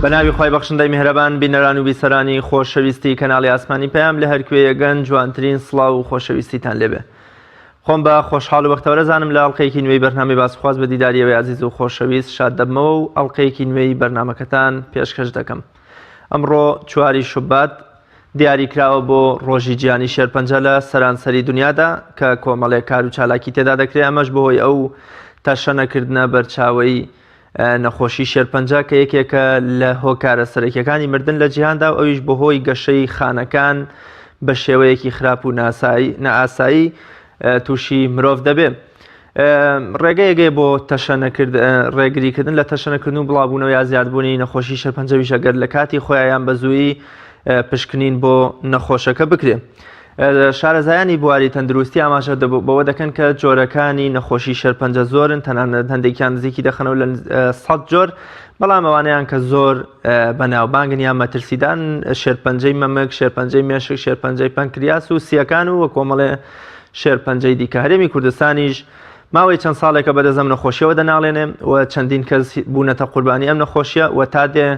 بەناوی خۆی بەخشندەی میهرەبان بینەران و بیسەرانی خۆشەویستی کەناڵی ئاسمانی پێیام لە هەرکوێیە گەنج جوانترین سڵاو و خۆشەویستیتان لێبێ. خۆم بە خۆشحاڵ و بەختەوەرەزانم لە ئەڵقەیەکی نوێی بەرنامەی باسخواز بە دیداریەوەی عزیز و خۆشەویست شاد دەبمەوە و ئەڵقەیەکی نوێی بەرنامەکەتان پێشکەش دەکەم. ئەمڕۆ 4 شوبات دیاریکراوە بۆ ڕۆژی جیهانی شێرپەنجە لە سەرانسەری دنیادا کە کۆمەڵێک کار و چالاکی تێدا دەکرێت. ئەمەش بەهۆی ئەو تەشەنەکردنە بەرچاوەی نەخۆشی شێرپەنجە کە یەکێکە لە هۆکارە سەرەکیەکانی مردن لە جیهاندا و ئەویش بەهۆی گەشەی خانەکان بە شێوەیەکی خراپ و نائاسایی تووشی مرۆڤ دەبێت. ڕێگەیەکێ بۆ ڕێگریکردن لە تەشەنەکردن و بڵاوبوونەوە یا زیادبوونی نەخۆشی شێرپەنجەویش ئەگەر لە کاتی خۆیان بەزوویی پشکنین بۆ نەخۆشەکە بکرێت. شارەزایانی بواری تەندروستی ئاماژە بەوە دەکەن کە جۆرەکانی نەخۆشی شێرپەنجە زۆرن، تەنانەت هەندێکیان نزیکی دەخەنەوە لە 100 جۆر، بەڵام ئەوانەیان کە زۆر بەناوبانگن یان مەترسیدان شێرپەنجەی مەمەک، شێرپەنجەی مێشک، شێرپەنجەی پەنکریاس و سیەکان و کۆمەڵێ شێرپەنجەی دیکە. هەرێمی کوردستانیش ماوەی چەند ساڵێکە بەدەزەم نەخۆشیەوە دەناڵێنێ و چەندین کەس بوونەتە قوربانی ئەم نەخۆشیە و تا دێ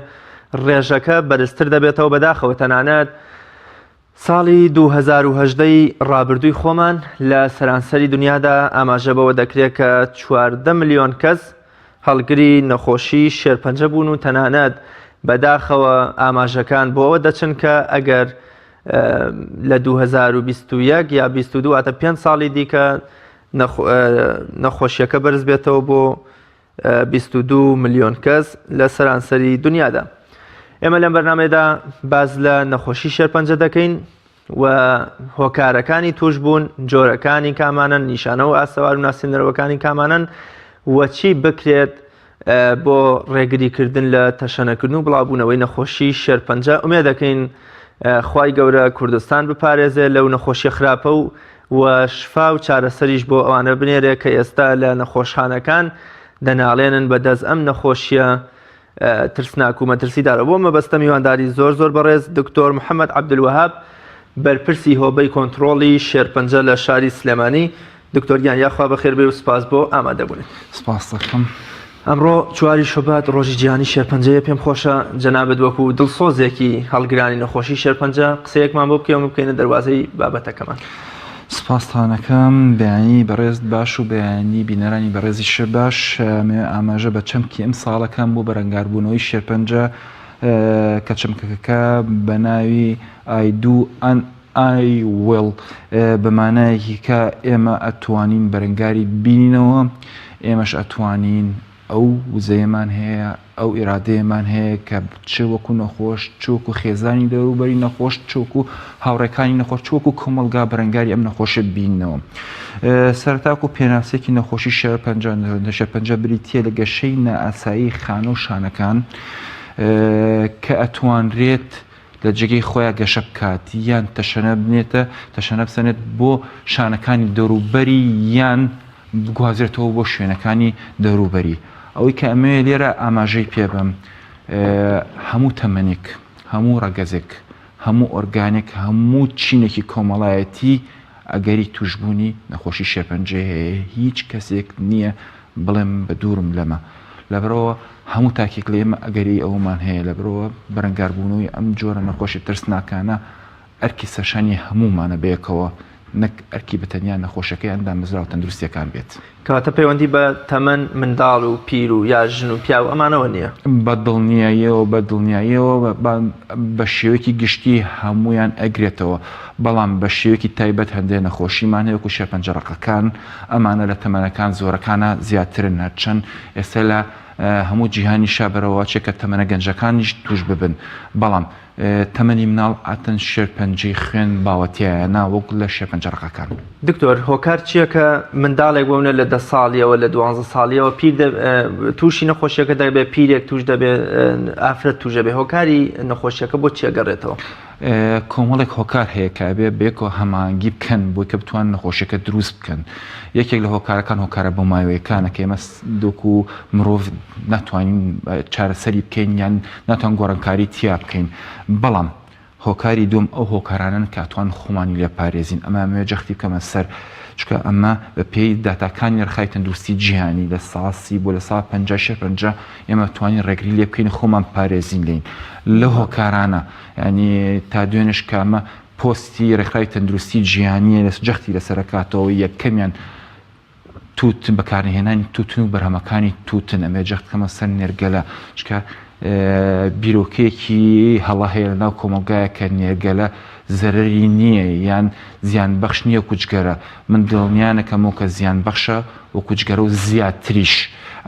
ڕێژەکە بەرزتر دەبێتەوە بەداخەوە. تەنانەت ساڵی 2018 ڕابردووی خۆمان لە سەرانسەری دنیادا ئاماژە بەوە دەکرێت کە 14 ملیۆن کەس هەڵگری نەخۆشی شێرپەنجە بوون و تەنانەت بەداخەوە ئاماژەکان بۆ ئەوە دەچن کە ئەگەر لە 2021 یا 22 ئاتە 5 ساڵی دیکە نەخۆشیەکە بەرز بێتەوە بۆ 22 ملیۆن کەس لە سەرانسەری دنیادا. ئێمە لەم بەرنامەیەدا باز لە نەخۆشی شێرپەنجە دەکەین و هۆکارەکانی توش بوون، جۆرەکانی کامانن، نیشانە و ئاسەوار و ناسێنەرەوەکانی کامانن و چی بکرێت بۆ ڕێگریکردن لە تەشەنەکردن و بڵاوبوونەوەی نەخۆشی شێرپەنجە. ئومێد دەکەین خوای گەورە کوردستان بپارێزێ لەو نەخۆشیە خراپە و شفا و چارەسەریش بۆ ئەوانە بنێرێ کە ئێستا لە نەخۆشخانەکان دەناڵێنن بەدەست ئەم نەخۆشیە ترسناک و مەترسیدارە. بۆ مەبەستە میوانداری زۆر بەڕێز دکتۆر محەممەد عەبدولوەهاب، بەرپرسی هۆبەی کۆنتڕۆڵی شێرپەنجە لە شاری سلێمانی. دکتۆر گیان یاخوا بەخێر بێ و سپاس بۆ ئامادەبوونێت. سپاس دەکەم. ئەمڕۆ 4 شوبات ڕۆژی جیهانی شێرپەنجەیە. پێم خۆشە جەنابەت وەکو دڵسۆزێکی هەڵگرانی نەخۆشی شێرپەنجە قسەیەکمان بۆ بکەین و بکەینە دەروازەی بابەتەکەمان. سپاستانەکەم بەیانی بەڕێز باش و بەیانی بینەرانی بەڕێزی شە باش. ئاماژە بە چەمکی ئەم ساڵەکەم بۆ بەرەنگاربوونەوەی شێرپەنجە کە چەمکەکە بە ناوی ئایدو ئەن ئای وێڵ بەمانایەکی کە ئێمە ئەتوانین بەرەنگاری بینینەوە، ئێمەش ئەتوانین ئەو وزەیەمان هەیە، ئەو ئیرادەیەمان هەیە کە چوەکو نەخۆش، چوەکو خێزانی دەوروبەری نەخۆش، چوەکو هاوڕێکانی نەخۆش، چوەکو کۆمەلگا بەرەنگاری ئەم نەخۆشە بینەوە. سەرتاکو پێناسێکی نەخۆشی شێرپەنجە بریتیە لە گەشەی نائاسایی خانە و شانەکان کە ئەتوانرێت لە جێگەی خۆیان گەشە بکات یان تەشەنە بنێتە تەشەنە بسەنێت بۆ شانەکانی دەوروبەری یان بگوازرێتەوە بۆ شوێنەکانی دەوروبەری. ئەوەی کە ئەمێ لێرە ئاماژەی پێبم هەموو تەمەنێک، هەموو ڕەگەزێک، هەموو ئۆرگانێک، هەموو چینێکی کۆمەڵایەتی ئەگەری توشبوونی نەخۆشی شێرپەنجە هەیە. هیچ کەسێک نییە بڵێم بە دوورم لەمە، لەبەرەوە هەموو تاکێک لە ئێمە ئەگەری ئەومان هەیە. لەبەرەوە بەرەنگاربوونەوەی ئەم جۆرە نەخۆشی ترسناکانە ئەرکی سەرشانی هەمومانە بەیەکەوە، نەک ئەرکی بەتەنیا نەخۆشەکەی ئەندامەزرا و تەندروستیەکان بێت. کەواتە پەیوەندی بە تەمەن منداڵ و پیر و یا ژن و پیا و ئەمانەوە نییە. بە دڵنیاییەوە بە شێوەیەکی گشتی هەمویان ئەگرێتەوە، بەڵام بە شێوەیەکی تایبەت هەندێک نەخۆشیمان هەیە وەکو شێرپەنجەڕەقەکان. ئەمانە لە تەمەنەکان زۆرەکانە زیاترن، هەرچەند ئێستا لە هەموو جیهانی شابەرەوە چێکە تەمەنە گەنجەکانیش توش ببن، بەڵام تەمەنی مناڵ ئاتەن شێرپەنجەی خوێن باوەتیایە ناوەک لە شێرپەنجەڕەقەکان. دکتۆر هۆکار چییە کە منداڵێک بۆونە لە 10 ساڵیەوە لە 12 ساڵیەوە تووشی نەخۆشیەکە دەبێت، پیرێک توش دەبێت، ئافرەت توش دەبێت، هۆکاری نەخۆشیەکە بۆ چیە گەڕێتەوە؟ کۆمەڵێک هۆکار هەیە کە بێ بێکەوە هەماهەنگی بکەن بۆی کە بتوان نەخۆشیەکە دروست بکەن. یەکێک لە هۆکارەکان هۆکارە بۆ ماوەیەکانە کە ئێمە دۆکو مرۆڤ ناتوانین چارەسەری بکەین یان ناتوان گۆڕانکاری تیا بکەین. بەڵام هۆکاری دوم ئەو هۆکارانن کە ئەتوان خۆمانی لێ پارێزین. ئەمە جەختی بکەمە سەر چکە ئەمە بە پێی داتاکانی ڕێکخراوی تەندروستی جیهانی لە ساسی بۆ لە سا 50 ئێمە توانین ڕێگری لێ بکەین خۆمان پارێزین لێین لە هۆکارانە ینی تا دوێنش کامە پۆستی ڕێکخراوی تەندروستی جیهانیە لە جەختی لەسەرکاتەوە یەکەمیان تووتن بەکارهێنانی تووتن و بەرهەمەکانی تووتن ئەمێ جەختکەمە سەر نێرگەلە چکە بیرۆکەیەکی هەڵا هەیە لەناو کۆمەلگایە کە نێرگەلە زەرەری نییە یان زیان بەخش نییە کوچگەرە من دڵنیانەکەمەوە کە زیان بەخشە و کوچگەرە و زیاتریش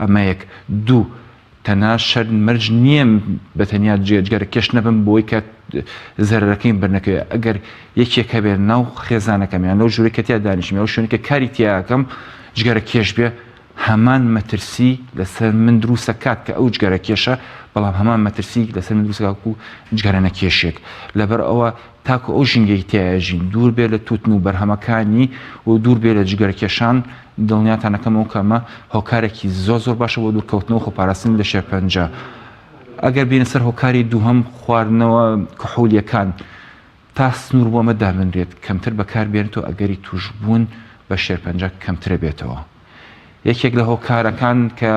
ئەمە یەک دوو تەنها شەر مەرج نییە بە تەنیا جێگەرە کێش نەبم بۆی کە زەرەکەی بەرنەکەوێت ئەگەر یەکێک هەبێت ناو خێزانەکەمیان لەو ژوورێک کە تیا دانیشتمی ئەو شوێنێکە کاری تیاکەم جگەرە کێش بێ هەمان مەترسی لەسەر من دروستە کات کە ئەو جگەرە کێشە بەڵام هەمان مەترسی لەسەر من دروستە و جگەرە نەکێشێک لەبەر ئەوە تاکو ئەو ژینگەی تیاژین دوور بێ لە تووتن و بەرهەمەکانی و دوور بێ لە جگەرە کێشان دڵنیاتانەکەمەوە کەمە هۆکارێکی زۆر باشە بۆ دوورکەوتنەوە خۆپاراستن لە شێرپەنجە ئەگەر بینە سەر هۆکاری دووهەم خواردنەوە کحولیەکان تا سنوور بۆ ئەمە دابنرێت کەمتر بەکار بێنێتەوە ئەگەری توش بوون بە شێرپەنجە کەمترە بێتەوە یەکێک لە هۆکارەکان کە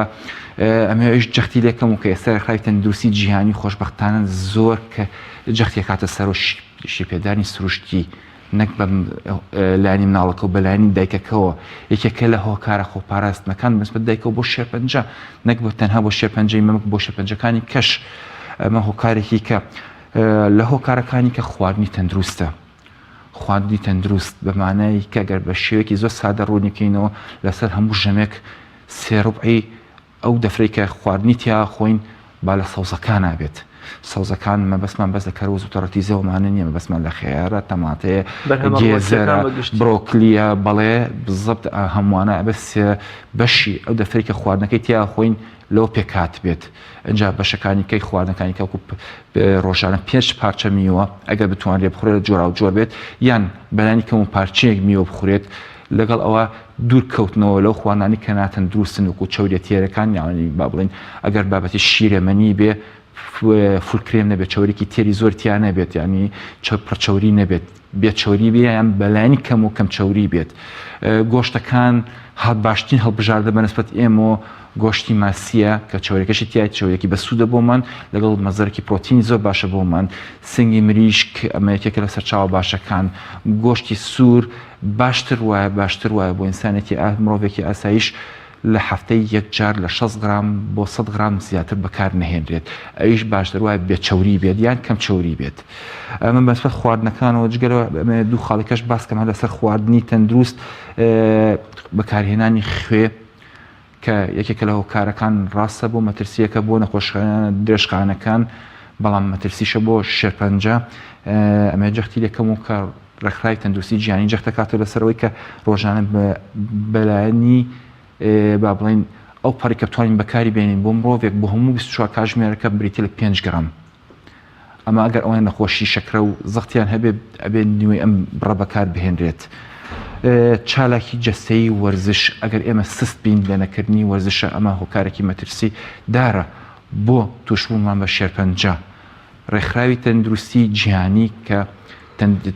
ئەمەش جەختی لێکەم و کە ئێستا ڕێکخراوی تەندروستی جیهانی خۆشبەختانە زۆر کە جەختی کاتە سەر و شێپێدانی سروشتی نەک بە لانی مناڵەکە و بەلایانی دایکەکەەوە یەکێکە لە هۆکارە خۆپاراستنەکان بەسبەت دایکەوە بۆ شێرپەنجە نەک بۆ تەنها بۆ شێرپەنجەی مەمک بۆ شێرپەنجەکانی کەش ئەمە هۆکارێکی کە لە هۆکارەکانی کە خواردنی تەندروستە خواردنی تەندروست بەمانای کە گەر بە شێوەیەکی زۆر سادە ڕوونیکەینەوە لەسەر هەموو ژەمێک سێڕوبعی ئەو دەفرەی کە خواردنی تیا خۆین با لە سەوزەکان بێت سەوزەکان مەبەسمان بەس لە کەرۆز و تەڕەتیزەوەمانە نییە مەبەسمان لە خێرە تەماتەیە گێزەرە برۆکلیە بەڵێ بزەبت هەمووانە بەس بەشی ئەو دەفرەی کە خواردنەکەی تیا خۆین لەو پێکات بێت ئەجا بەشەکانی کەی خواردنەکانی کەوکو ڕۆژانە 5 پارچە میوە ئەگەر بتوانرێ بخورێت لە جۆرا و جۆر بێت یان بەلانی کەم و پارچەیەک میوە بخورێت لەگەڵ ئەوە دوورکەوتنەوە لەو خواردنانی کە ناتەن دروستن وکو چەوریەتیەرەکان یاوانی با بڵین ئەگەر بابەتی شیرەمەنی بێ فولکرێم نەبێت چاوەرێکی تێری زۆر تیا نەبێت ینی پڕچەوری نەبێت بێت چاوری بێ یان بەلانی کەم و کەم چاوری بێت گۆشتەکان هەڵ باشترین هەڵبژاردە بەنسبەت ئێمە گۆشتی ماسیە کە چاوەرێکەشی تیای چاوەرێکی بەسوودە بۆمان لەگەڵ مەزەرێکی پرۆتینی زۆر باشە بۆمان سنگی مریشک ئەمە یەکێکە لە سەرچاوە باشەکان گۆشتی سوور باشتر وایە بۆ ئینسانێکی مرۆڤێکی ئاسایش لە هەفتەی یەک جار لە 60 گرام بۆ 100 گرام زیاتر بەکار نەهێنرێت ئەویش باشتر وایە بێت چاوری بێت یان کەم چاوری بێت ئەمە بەسبەت خواردنەکانەوە جگەرەوە دوو خاڵێکەش باسکەمە لەسەر خواردنی تەندروست بەکارهێنانی خوێ کە یەکێکە لە هۆکارەکان ڕاستە بۆ مەترسیەکە بۆ نەخۆشخانە درێژخانەکان بەڵام مەترسیشە بۆ شێرپەنجە ئەمە جەختی لێکەم و کە ڕێکخراوی تەندروستی جیهانی جەختەکاتەوە لەسەرەوەی کە ڕۆژانە بەلایەنی با بڵین ئەو پەڕی کە بتوانین بەکاری بێنین بۆ مرۆڤێک بۆ هەموو 24 کاتژمێرەکە بریتە لە 5 گرام ئەمە ئەگەر ئەوەیان نەخۆشی شەکرە و زەختیان هەبێ نیوەی ئەم بڕە بەکار بهێنرێت چالاکی جەستەیی وەرزش ئەگەر ئێمە سست بین لە نەکردنی وەرزشە ئەمە هۆکارێکی مەترسی دارە بۆ تووشبوونمان بە شێرپەنجە ڕێکخراوی تەندروستی جیهانی کە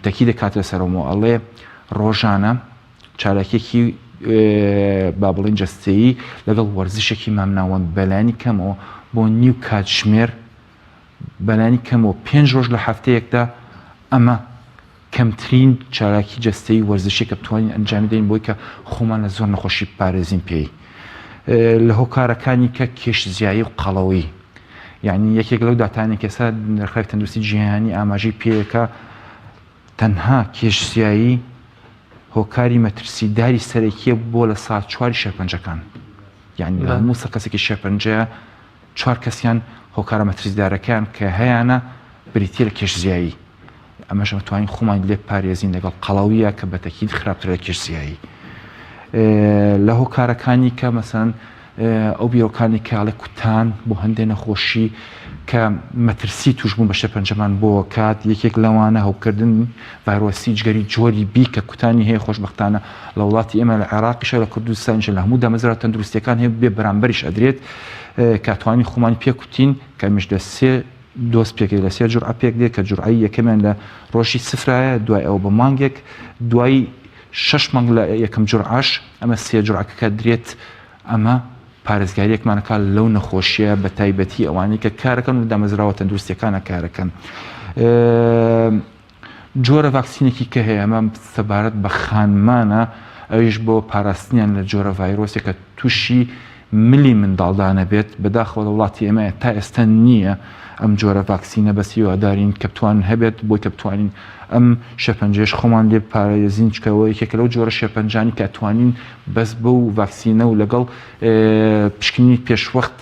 تەکی دەکاتە سەرەوە ئەڵێ ڕۆژانە چالاکێکی با بڵین جەستەیی لەگەڵ وەرزشێکی مامناوە بەلانی کەمەوە بۆ نیو کاتژمێر بەلانی کەمەوە 5 ڕۆژ لە هەفتەیەکدا ئەمە کەمترین چالاکی جەستەیی وەرزشی کە بتوانین ئەنجامی دەین بۆی کە خۆمان لە زۆر نەخۆشی پارێزین پێی لە هۆکارەکانی کە کێشزیایی و قەڵەوەی یعنی یەکێک لەو داتانێک ئێستا ڕێکخراوی تەندروستی جیهانی ئاماژەی پێیەکە تەنها کێشزیایی هۆکاری مەترسیداری سەرەکیە بۆ لە ساعت 4 شێرپەنجەکان یعنی لە هەموو سە کەسێکی شێرپەنجەیە 4 کەسیان هۆکارە مەترسیدارەکان کە هەیەە بریتە لە کێشزیایی ئەمەش توانین خۆمان لێ پارێزین لەگەڵ قەڵەویە کە بەتەکید خراپترە لە کێشزیایی لە هۆکارەکانی کە مەسەن ئەو بیرۆکانی کاڵێ کوتان بۆ هەندێک نەخۆشی کە مەترسی توشبوون بە شێرپەنجەمان بۆ کات یەکێک لەوانە هەوکردن ڤایرۆسی جگەری جۆری بی کە کوتانی هەیە خۆشبەختانە لە وڵاتی ئێمە لە عێراقیشە لە کوردستانیشە لە هەموو دامەزرا تەندروستیەکان هەیە بێ بەرامبەریش ئەدرێت کاتوانی خۆمانی پێکوتین کە مش لە 3 دۆز پێکێک لە 3 جورعە پێک دێت کە جورعی یەکەمیان لە ڕۆژی سفرایە دوای ئەو بە مانگێک دوای 6 مانگ لە یەکەم جورعەش ئەمە 3 جورعەکە درێت ئەمە پارێزگاریەکمانەکە لەو نەخۆشیە بە تایبەتی ئەوانەی کە کارەکەن و دامەزراوە تەندروستیەکانە کارەکەن. جۆرە ڤاکسینێکی کە هەیە ئەمە سەبارەت بە خانمانە ئەویش بۆ پاراستنیان لە جۆرە ڤایرۆسێک کە تووشی ملی منداڵدانە بێت بەداخەوە لە وڵاتی ئێمە تا ئێستا نییە ئەم جۆرە ڤاکسینە بەسی وادارین کە بتوانن هەبێت بۆی کە بتوانین ئەم شێرپەنجەش خۆمان لێ پارێزین چکەوە یەکێک لەو جۆرە شێرپەنجانی کە ئەتوانین بەس بەو ڤاکسینە و لەگەڵ پشکنینی پێشوەخت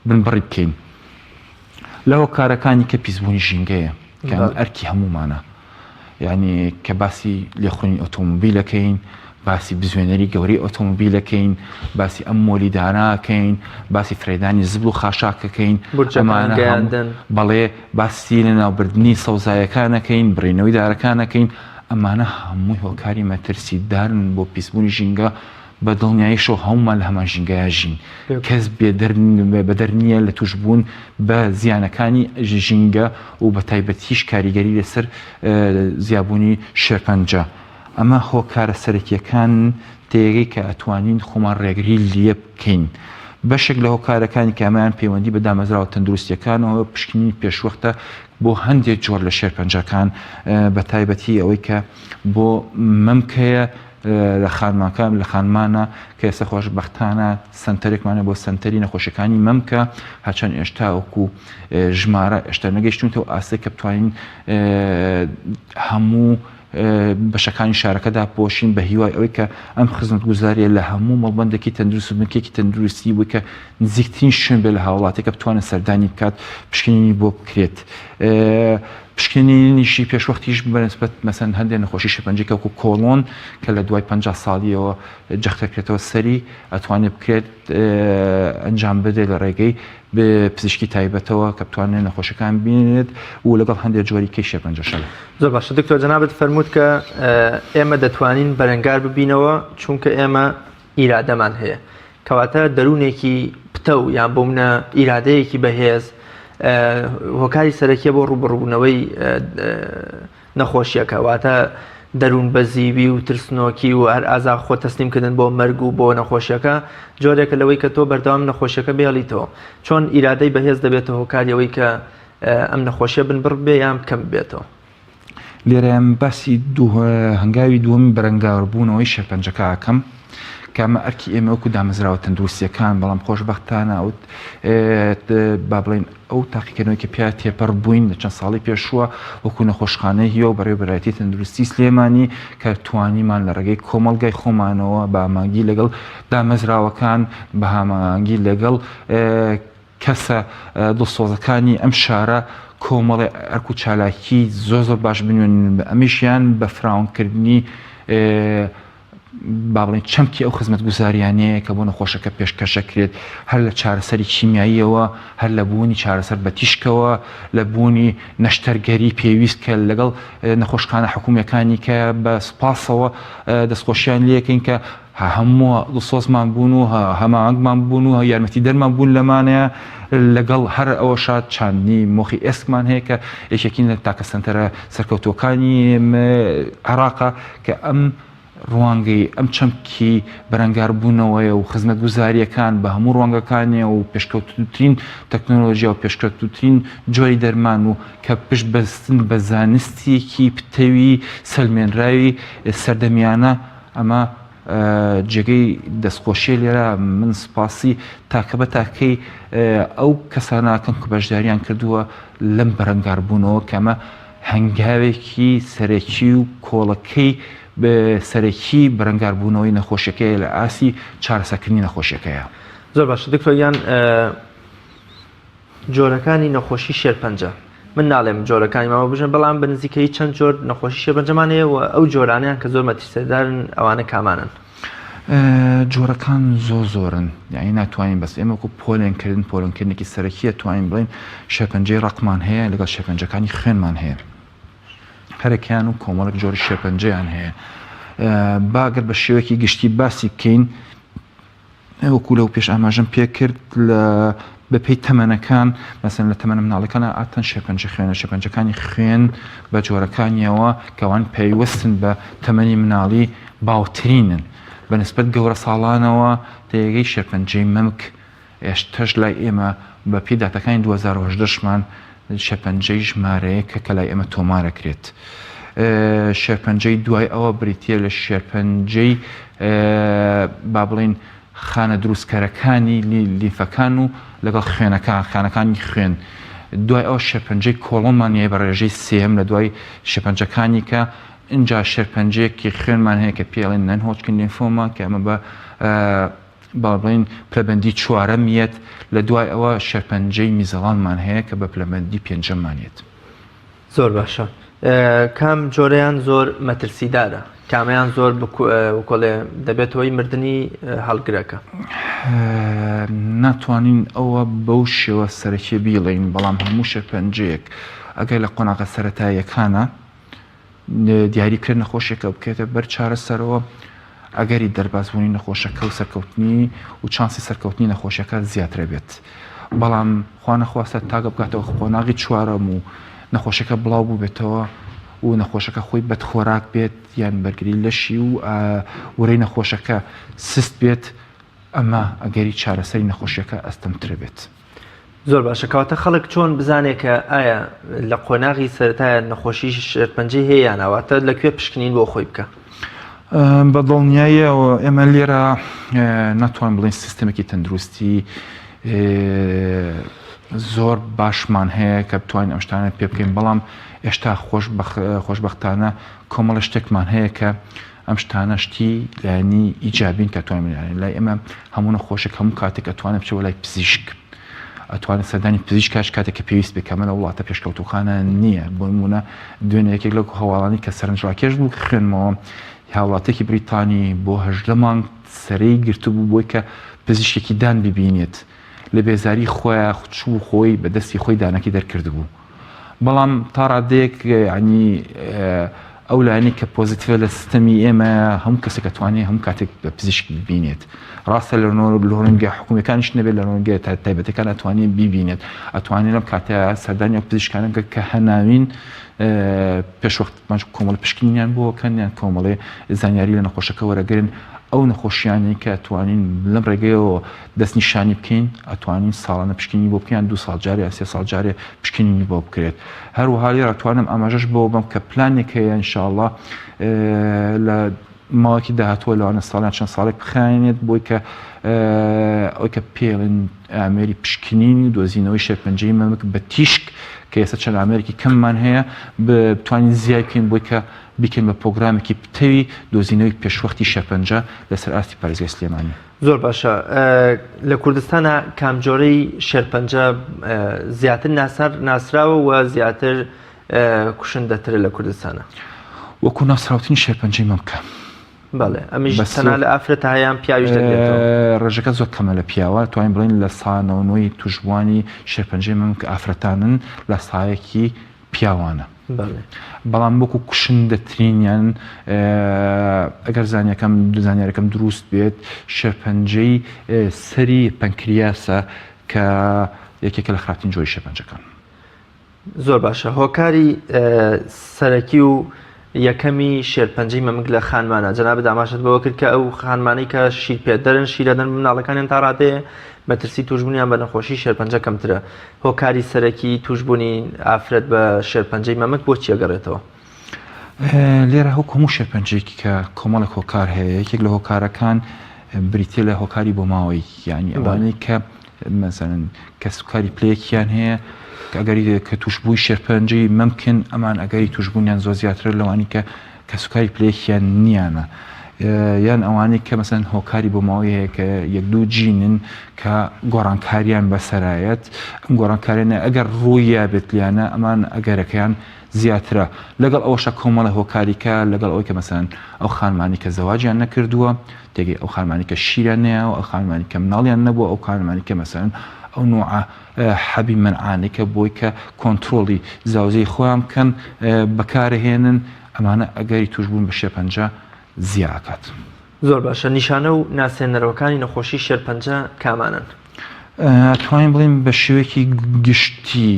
بنبڕی بکەین. لەوە کارەکانی کە پیسبوونی ژینگەیە کە ئەرکی هەمومانە، یعنی کە باسی لێخوێنی ئۆتۆمۆبیلەکەین، باسی بزوێنەری گەوری ئۆتۆمۆبیلەکەین، باسی ئەم مۆلیداناکەین، باسی فرێدانی زبل و خاشاکەکەین، بەڵێ باسی لە ناوبردننی سەوزایەکانەکەین، بڕینەوەی دارەکانەکەین، ئەمانە هەمووی هۆکاری مەترسیدارن بۆ پیسبوونی ژینگە بە دڵنیاییشەوە هەمومان لە هەمان ژینگەیە ژین. کەس بەدەر نییە لە توش بوون بە زیانەکانی ژینگە و بە تایبەتیش کاریگەری لەسەر زیابوونی شێرپەنجە. ئەمە هۆکارە سەرەکیەکان تێگەی کە ئەتوانین خۆمان ڕێگری لێ بکەین. بەشێک لە هۆکارەکانی کە ئەمایان پەیوەندی بە دامەزراوە تەندروستیەکانەوە پشکنینی پێشوەختە بۆ هەندێک جۆر لە شێرپەنجەکان بە تایبەتی ئەوەی کە بۆ مەمکەیە لە خانماکان لە خانمانە کە ئێستا خۆشبەختانە سنتەرێکمانە بۆ سنتەری نەخۆشیەکانی مەمکە هەرچەند ئێشتا وەکو ژمارە ئێشتا نەگەیشتونەوە ئاستی کە بتوانین هەموو بەشەکانی شارەکەدا پۆشین بە هیوای ئەوەی کە ئەم خزمەتگوزاریە لە هەموو مەڵبەندێکی تەندروست و بنکێکی تەندروستی بووی کە نزیکترین شوێن بێ لە هاوڵاتێکە بتوانێت سەردانی بکات پشکنینی بۆ بکرێت. پشکنینیشی پێشوەختیش بەنسبەت مەسەن هەندێک نەخۆشی شێرپەنجەیەک وەکو کۆڵۆن کە لە دوای 50 ساڵیەوە جەختەکرێتەوە سەری ئەتوانێت بکرێت ئەنجام بدێت لە ڕێگەی پزیشکی تایبەتەوە کە بتوانێت نەخۆشەکان بینێت و لەگەڵ هەندێک جۆری کەی شێرپەنجەشە. زۆر باشە دکتۆر جەنابەت فەرمووت کە ئێمە دەتوانین بەرەنگار ببینەوە چونکە ئێمە ئیرادەمان هەیە، کەواتە دەروونێکی پتە و یان بۆ منە ئیرادەیەکی بەهێز هۆکاری سەرەکیە بۆ ڕوبڕبوونەوەی نەخۆشیەکە، واتە دەروون بەزیوی و ترسنۆکی و هەر ئازا خۆ تەسلیمکردن بۆ مەرگ و بۆ نەخۆشیەکە جۆرێکە لەوەی کە تۆ بەردەوام نەخۆشیەکە بێڵیتەوە. چۆن ئیرادەی بەهێز دەبێتە هۆکاریەوەی کە ئەم نەخۆشیە بنبڕ بێ یان بکەم بێتەوە؟ لێرەم باسی هەنگاوی دووەمی بەرەنگاربوونەوەی شێرپەنجەکە ئەکەم کە ئەمە ئەرکی ئێمە وەکو دامەزراوە تەندروستیەکان، بەڵام خۆشبەختانە ئەوت با بڵێن ئەو تاقیکردنەوەی کە پیا تێپەڕ بووین لە چەند ساڵی پێشووە وەکو نەخۆشخانەی هیوە و بەڕێوەی بەرایەتی تەندروستی سلێمانی کە توانیمان لە ڕێگەی کۆمەڵگای خۆمانەوە بە ئامانگی لەگەڵ دامەزراوەکان بە هامانگی لەگەڵ کەسە دڵسۆزەکانی ئەم شارە کۆمەڵی ئەرک و چالاکی زۆر باش بنوێن ئەمیشیان بە فراونکردنی با بڵێن چەمکی ئەو خزمەتگوزاریانەیە کە بۆ نەخۆشەکە پێشکەشەکرێت هەر لە چارەسەری کیمیاییەوە، هەر لە بوونی چارەسەر بە تیشکەوە، لە بوونی نەشتەرگەری پێویست کە لەگەڵ نەخۆشخانە حکوومیەکانی کە بە سوپاسەوە دەستخۆشیان لەکەین کە هەموو دڵسۆزمان بوون و هەماهەنگمان بوون و یارمەتی دەرمان بوون لەمانەیە لەگەڵ هەر ئەوە شاد چاندنی مۆخی ئێسکمان هەیە کە یەکێکین لە تاکە سنتەرە سەرکەوتوەکانی عێراقا کە ئەم ڕوانگەی ئەم چەمکی بەرەنگاربوونەوەیە و خزمەتگوزاریەکان بە هەموو ڕوانگەکانیە و پێشکەوتوترین تەکنۆلۆژیا و پێشکەوتوترین جۆری دەرمان و کە پشت بەستن بە زانستیەکی پتەوی سەلمێنراوی سەردەمیانە ئەمە جێگەی دەستخۆشیە. لێرە من سوپاسی تاکە بە تاکەی ئەو کەساناکەم کە بەشداریان کردووە لەم بەرەنگاربوونەوە کە ئەمە هەنگاوێکی سەرەکی و کۆڵەکەی بە سەرەکی بەرەنگاربوونەوەی نەخۆشیەکەی لە ئاسی چارەسەرکردنی نەخۆشیەکەیە. زۆر باشە دکتۆر، یان جۆرەکانی نەخۆشی شێرپەنجە من ناڵێم جۆرەکانی ماوە بژن، بەڵام بە نزیکەی چەند جۆر نەخۆشی شێرپەنجەمان هەیە و ئەو جۆرانیان کە زۆر مەترسیدارن ئەوانە کامانن؟ جۆرەکان زۆرن، یعنی ناتوانین بەس ئێمە وەکو پۆلێنکردنێکی سەرەکیە توانین بڵین شێرپەنجەی ڕقمان هەیە لەگەڵ شێرپەنجەکانی خوێنمان هەیە، هەرێکیان و کۆمەڵێک جۆری شێرپەنجەیان هەیە. باگەر بە شێوەیەکی گشتی باسی بکەین وەکو لەو پێش ئاماژەم پێکرد لە بەپێی تەمەنەکان، مەسەن لە تەمەنە مناڵەکانە ئاتەن شێرپەنجە خوێنە شێرپەنجەکانی خوێن بە جۆرەکانیەوە کەوان پێیوەستن بە تەمەنی مناڵی باوترینن بەنسبەت گەورە ساڵانەوە تێگەی شێرپەنجەی مەمک ئێشتەش لای ئێمە بە پێی داتەکانی 2018مان شێرپەنجەی ژمارەیەکە کە لای ئێمە تۆمارەکرێت. شێرپەنجەی دوای ئەوە بریتە لە شێرپەنجەی با بڵێن خانە دروستکارەکانی لیفەکان و لەگەڵ خانەکانی خوێن. دوای ئەو شێرپەنجەی کۆڵۆنمانیە بە ڕێژەی سێم لە دوای شێرپەنجەکانی کە اینجا شێرپەنجەیەکی خوێنمان هەیە کە پێڵێن نەنهۆچکن لێنفۆما کە ئەمە بە با بڵێن پلەبەندی چوارەمیەت لە دوای ئەوە شێرپەنجەی میزەڵانمان هەیە کە بە پلەبەندی پێنجەمانێت. زۆر باشە. کام جۆرەیان زۆر مەترسیدارە، کامیان زۆر کۆڵێ دەبێتەوەی مردنی هەڵگرەکە؟ ناتوانین ئەوە بەو شێوە سەرەکی بیڵین، بەڵام هەموو شێرپەنجەیەک ئەگەر لە قۆناغە سەرەتاییەکانە دیاریکرد نەخۆشیەکە بکرێتە بەر چارەسەرەوە، ئەگەری دەربازبوونی نەخۆشەکە و سەرکەوتنی و چانسی سەرکەوتنی نەخۆشیەکە زیاترە بێت. بەڵام خوا نەخواستە تاگە بکاتەوە قۆناغی چوارەم و نەخۆشەکە بڵاو بوو بێتەوە و نەخۆشەکە خۆی بەدخۆراک بێت یان بەرگری لەشی و وەرەی نەخۆشەکە سست بێت، ئەمە ئەگەری چارەسەری نەخۆشیەکە ئەستەمتر بێت. زۆر باشە. کەواتە خەڵک چۆن بزانێت کە ئایا لە قۆناغی سەرەتایە نەخۆشی شێرپەنجەی هەیە یانەواتە لەکوێ پشکنین بۆ خۆی بکە؟ بە دڵنیاییەوە ئێمە لێرە ناتوان بڵین سیستەمێکی تەندروستی زۆر باشمان هەیە کە بتوانین ئەم شتانە پێ بکەین، بەڵام ئێشتا خۆشبەختانە کۆمەڵە شتێکمان هەیە کە ئەم شتانە شتی لایەنی ئیجابین کە توانین لای ئێمە هەموو نەخۆشێک هەموو کاتێک ئەتوانێت بچێتەوە لای پزیشک، ئەتوانێت سەردانی پزیشکاش کاتێک کە پێویست بێت، کە ئەمە لە وڵاتە پێشکەوتوخانە نییە. بۆ نمونە دوێنێ یەکێک لەو هەواڵانی کە سەرنجڕاکێش بوو خوێنمەوە هاوڵاتێکی بریتانی بۆ 18 مانگ سەرەی گرتوبوو بۆی کە پزیشکێکی دان ببینێت لە بێزاری خۆیان چوو خۆی بە دەستی خۆی دانەکی دەرکرد بوو. بەڵام تا ڕادەیەک ینی ئەو لایەنی کە پۆزیتیڤە لە سیستەمی ئێمە هەموو کەسێک ئەتوانێت هەموو کاتێک بە پزیشک ببینێت. ڕاستە لە ڕۆنگە حکوومیەکانیش نەبێت لە ڕۆنگە تایبەتەکان ئەتوانێت ببینێت، ئەتوانێت لەم کاتە سەردانی ئەو پزیشکانەکە کە هەناوین پێشوەختمان کۆمەڵ پشکنیان بۆ کەنیان کۆمەڵێ زانیاری لە نەخۆشەکە وەرەگرن، ئەو نەخۆشیانی کە ئەتوانین لەم ڕێگەیەوە دەستنیشانی بکەین، ئەتوانین ساڵانە پشکنی بۆ بکەیان 2 ساڵ جارێ 3 ساڵ جارێ پشکنی بۆ بکرێت. هەروەها لێرە ئەتوانم ئاماژەش بۆ بم کە پلانێک هەیە ئینشاءڵڵا لە ماوەکی داهاتووە لەوانە ساڵیان چەند ساڵێک بخایێنێت بۆی کە ئەوەی کە پێڵێن ئامێری پشکنینی دۆزینەوەی شێرپەنجەی مەمک بە تیشک کە ئێستا چەند ئامێرێکی کەممان هەیە بتوانین زیای بکەین بۆی کە بیکەین بە پرۆگرامێکی پتەوی دۆزینەوەی پێشوەختی شێرپەنجە لەسەر ئاستی پارێزگای سلێمانی. زۆر باشە. لە کوردستانە کام جۆرەی شێرپەنجە زیاتر ناسراوە و زیاتر کوشندەترە لە کوردستانە؟ وەکو ناسراوتنی شێرپەنجەی مەمکە. بەڵێ ئەمیش تەنها لە ئافرەتە هەیان پیاویش دەبێتەوە؟ ڕێژەکە زۆر کەمە لە پیاوە، توانین بڵین لە سانەوەی توشبوانی شێرپەنجەی مەمکە ئافرەتانن لە سایەکی پیاوانە. بەڵام وەکو کوشندەترینیان ئەگەر زانیاریەکەم دروست بێت شێرپەنجەی سەری پەنکریاسە کە یەکێکە لە خراپترین شێرپەنجەکان. زۆر باشە. هۆکاری سەرەکی و یەکەمی شێرپەنجەی مەمک لە خانمانە جەنابەت ئاماژەت بەوە کرد کە ئەو خانمانەی کە شیرپێدەرن شیرەدەن مناڵەکانیان تا ڕادەیە مەترسی توشبوونیان بە نەخۆشی شێرپەنجە کەمترە. هۆکاری سەرەکی توشبوونی ئافرەت بە شێرپەنجەی مەمک بۆچی ئەگەڕێتەوە؟ لێرە هەموو شێرپەنجەیەکی کە کۆمەڵێک هۆکار هەیە، یەکێک لە هۆکارەکان بریتێ لە هۆکاری بۆ ماوەی، یعنی ئەوانەی کە مەسەڵەن کە سوکاری پلەیەکیان هەیە ئەگەری کە توشبووی شێرپەنجەی مەمکن ئەمان ئەگەری توشبوونیان زۆر زیاترە لەوانی کە سوکاری پلەیەکیان نییانە، یان ئەوانەی کە مەسەن هۆکاری بۆ ماوەی هەیە کە 1-2 جینن کە گۆڕانکاریان بەسەرایەت، ئەم گۆڕانکاریانە ئەگەر ڕوویە بێت لیانە ئەمان ئەگەرەکەیان زیاترە. لەگەڵ ئەوەشە کۆمەڵە هۆکاریکە لەگەڵ ئەوەی کە مەسەن ئەو خانمانی کە زەواجیان نەکردووە، تێگەی ئەو خانمانی کە شیریان نەیە و ئەو خانمانی کە مناڵیان نەبووە، ئەو خانمانی کە مەسەن ئەو نوعە حەبی منعانێک کە بۆی کە کۆنتترۆڵی زاوزەی خۆیان بکەن بەکارهێنن، ئەمانە ئەگەری توشبوون بە شێرپەنجە زیاکات. زۆر باشە. نیشانە و ناسێنەرەوەکانی نەخۆشی شێرپەنجە کامانن؟ توانین بڵین بە شێوەیەکی گشتی،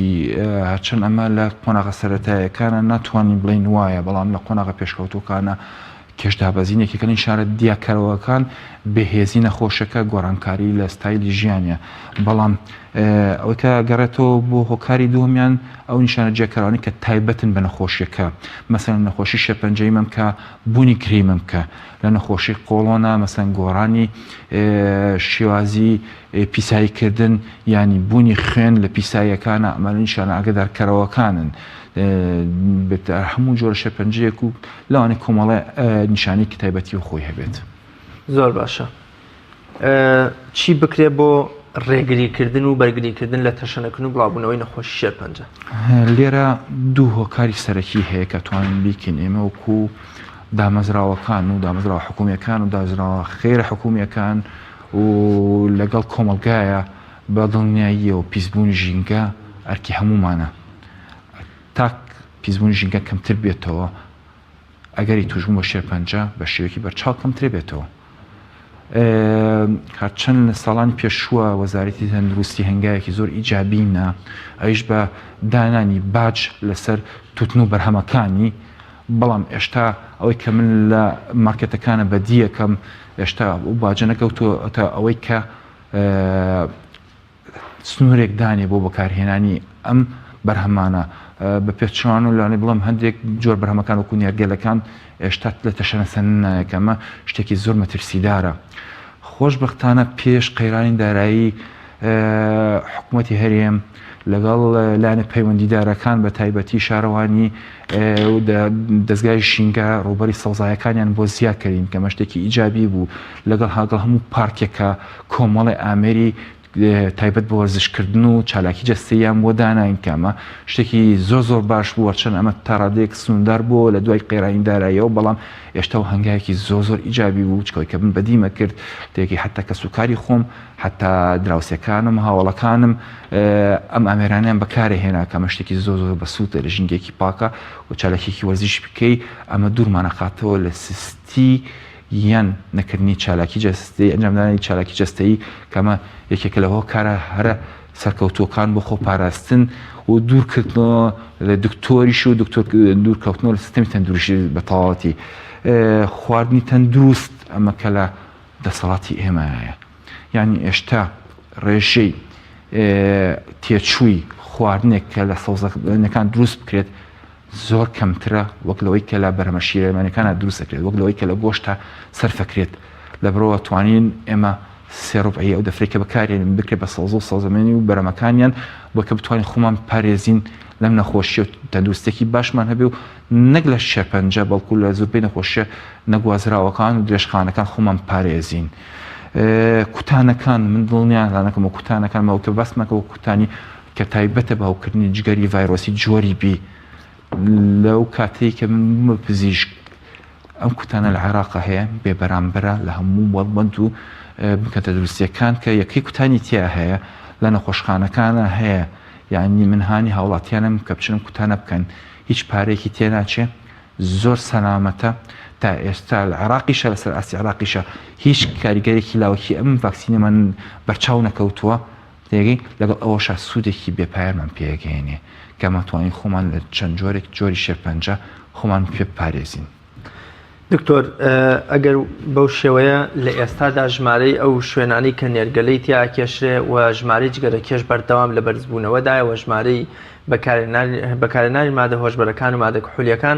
چەند ئەمە لە قۆناغە سەرەتاییەکانە ناتوانین بڵین وایە، بەڵام لە قۆناغە پێشکەوتووەکانە کێشدابەزینێکەکە نیشانە دیاکەرەوەکان بەهێزی نەخۆشەکە گۆڕانکاری لە ستایلی ژیانە بەڵام ئەوەکە گەڕێتەوە بۆ هۆکاری دووەمیان ئەو نیشانە جێکەرانی کە تایبەتن بە نەخۆشیەکە مەسەن نەخۆشی شێرپەنجەی مەم کە بوونی کریمم کە لە نەخۆشی قۆڵۆنە مەسەن گۆڕانی شێوازی پیساییکردن ینی بوونی خوێن لە پیساییەکانە ئەمە نیشانە ئاگدارکەرەوەکانن هەموو جۆرە شێرپەنجەیەک و لەوانەیە کۆمەڵە نیشانی تایبەتی و خۆی هەبێت. زۆر باشە. چی بکرێت بۆ ڕێگریکردن و بەرگریکردن لە تەشەنەکردن و بڵاوبوونەوەی نەخۆشی شێرپەنجە؟ لێرە دوو هۆکاری سەرەکی هەیە کە توانین بیکەین ئێمە وەکو دامەزراوەکان و دامەزراوە حکوومیەکان و دامەزراوە خێرە حکوومیەکان و لەگەڵ کۆمەلگایە بە دڵنیاییە و پیسبوونی ژینگە ئەرکی هەمومانە تاک پیسبوونی ژینگە کەمتر بێتەوە ئەگەری توژبوون بە شێرپەنجە بە شێوەیەکی بەرچاو کەمتر بێتەوە. هەرچەند لە ساڵانی پێشووە وەزارەتی تەندروستی هەنگاوێکی زۆر ئیجابینە ئەویش بە دانانی باج لەسەر توتن و بەرهەمەکانی بەڵام ئێشتا ئەوەی کە من لە مارکێتەکانە بەدیەکەم ئێشتا و باجە نەکەوتووە تا ئەوەی کە سنوورێک دانێ بۆ بەکارهێنانی ئەم بەرهەمانە بە پێچوان و لەوانەیە بڵێم هەندێک جۆر بەرهەمەکان وەکو نێرگەلەکان ئێشتا لە تەشەنەسەنەکەمە شتێکی زۆر مەترسیدارە. خۆشبەختانە پێش قەیرانی دارایی حکوومەتی هەرێم لەگەڵ لایەنە پەیوەندیدارەکان بە تایبەتی شارەوانی دەستگای شینگە ڕووبەری سەوزایەکانیان بۆ زیادکردین کە مە شتێکی ئیجابی بوو لەگەڵ هاگەڵ هەموو پارکێکە کۆمەڵی ئامێری تایبەت بە وەرزشکردن و چالاکی جەستەیان بۆ داناین کەمە شتێکی زۆر زۆر باش بوو چەند ئەمە تاڕادەیەک سنووردار بووە لە دوای قەیرانی داراییەوە بەڵام ئێشتا و هەنگایەکی زۆر زۆر ئیجابی بوو چکەوەی کە من بەدیمە کرد تێکی حتا کە سوکاری خۆم حتا دراوسەکانم هاوڵەکانم ئەم ئامێرانیان بەکارە هێنا کەمە شتێکی زۆر زۆر بەسووتە لە ژینگێکی پاکە و چالاکێکی وەرزش بکەی ئەمە دوورمانەخاتەوە لە سستی یان نەکردنی چالاکی جەستەی ئەنجامدانی چالاکی جەستەیی کەمە یەکێک لەوە کارە هەرە سەرکەوتوەکان بۆ خۆ پاراستن و دوورکردنەوە لە دکتۆریش و دوورکەوتنەوە لە سیستەمی تەندروستی بە تەواوەتی خواردنی تەندروست ئەمە کە لە دەسەڵاتی ئێمەیە یعنی ئێشتا ڕێژەی تێچووی خواردنێک کە لە سەوزەکان دروست بکرێت زۆر کەمترە وەک لەوەی کە لە بەرهەمە شیرەمانیەکانە دروست دەکرێت وەک لەوەی کە لە گۆشتە سەرفەکرێت لەبەرەوە توانین ئێمە سێڕۆبعی ئەو دەفرێکە بەکارێنین بکرێت بە سەوزە و سەوزەمێنی و بەرهەمەکانیان بۆ کە بتوانین خۆمان پارێزین لەم نەخۆشیە و تەندروستێکی باشمان هەبێ و نەک لە شێرپەنجە بەڵکو لە زۆربەی نەخۆشیە نەگوازراوەکان و درێژخانەکان خۆمان پارێزین. کوتانەکان من دڵنیان و کوتانەکانمەوە کە بەسمەکەەوە کوتانی کە تایبەتە بە هەوکردنی جگەری ڤایرۆسی جۆری بی لەو کاتەی کە من پزیشک ئەم کوتانە لە عێراقا هەیە بێبەرامبەرە لە هەموو وەڵبند و بکەتە دروستیەکان کە یەکەی کوتانی تیا هەیە لە نەخۆشخانەکانە هەیە یعنی من هانی هاوڵاتیانم کە بچنم کوتانە بکەن هیچ پارێکی تێناچێ زۆر سەلامەتە تا ئێستا لە عێراقیشە لەسەر ئاسی عێراقیشە هیچ کاریگەرێکی لاوەکی ئەم ڤاکسینەمان بەرچاو نەکەوتووە تێگەی لەگەڵ ئەوەشە سوودێکی بێپایرمان پێگەێنێ کە مەتوانین خۆمان لە چەند جۆرێک جۆری شێرپەنجە خۆمان پێ پارێزین. دکتۆر ئەگەر بەو شێوەیە لە ئێستادا ژمارەی ئەو شوێنانی کە نێرگەلەی تیا کێشرێ و ژمارەی جگەرە کێش بەردەوام لە بەرزبوونەوەدایە و ژمارەی بەکارهێنانی مادە هۆشبەرەکان و مادە کحولیەکان